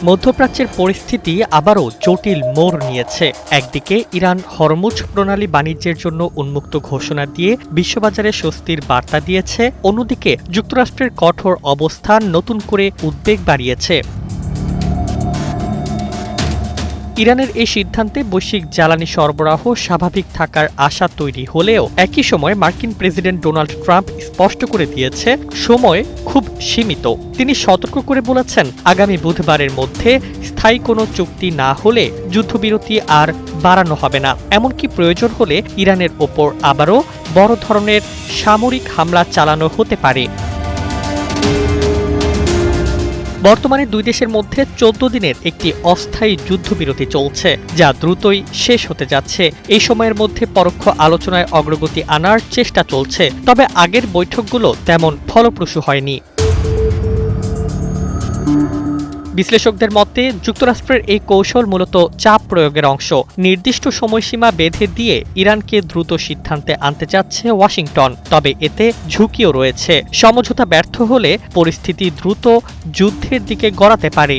মধ্যপ্রাচ্যের পরিস্থিতি আবারও জটিল মোড় নিয়েছে। একদিকে ইরান হরমুজ প্রণালী বাণিজ্যের জন্য উন্মুক্ত ঘোষণা দিয়ে বিশ্ববাজারে স্বস্তির বার্তা দিয়েছে, অন্যদিকে যুক্তরাষ্ট্রের কঠোর অবস্থান নতুন করে উদ্বেগ বাড়িয়েছে। ইরানের এই সিদ্ধান্তে বৈশ্বিক জ্বালানি সরবরাহ স্বাভাবিক থাকার আশা তৈরি হলেও একই সময় মার্কিন প্রেসিডেন্ট ডোনাল্ড ট্রাম্প স্পষ্ট করে দিয়েছে সময় খুব সীমিত। তিনি সতর্ক করে বলেছেন, আগামী বুধবারের মধ্যে স্থায়ী কোনো চুক্তি না হলে যুদ্ধবিরতি আর বাড়ানো হবে না। এমনকি প্রয়োজন হলে ইরানের ওপর আবারও বড় ধরনের সামরিক হামলা চালানো হতে পারে। বর্তমানে দুই দেশের মধ্যে 14 দিনের একটি অস্থায়ী যুদ্ধবিরতি চলছে, যা দ্রুতই শেষ হতে যাচ্ছে। এই সময়ের মধ্যে পরোক্ষ আলোচনায় অগ্রগতি আনার চেষ্টা চলছে, তবে আগের বৈঠকগুলো তেমন ফলপ্রসূ হয়নি। বিশ্লেষকদের মতে যুক্তরাষ্ট্রের এই কৌশল মূলত চাপ প্রয়োগের অংশ। নির্দিষ্ট সময়সীমা বেঁধে দিয়ে ইরানকে দ্রুত সিদ্ধান্তে আনতে চাচ্ছে ওয়াশিংটন, তবে এতে ঝুঁকিও রয়েছে। সমঝোতা ব্যর্থ হলে পরিস্থিতি দ্রুত যুদ্ধের দিকে গড়াতে পারে।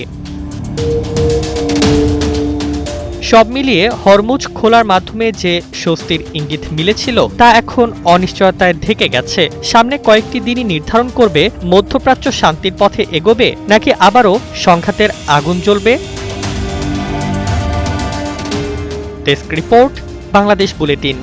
সব মিলিয়ে হরমুজ খোলার মাধ্যমে যে স্বস্তির ইঙ্গিত মিলেছিল তা এখন অনিশ্চয়তায় ঢেকে গেছে। সামনে কয়েকটি দিনই নির্ধারণ করবে মধ্যপ্রাচ্য শান্তির পথে এগোবে নাকি আবারও সংঘাতের আগুন জ্বলবে। Desk report, Bangladesh bulletin.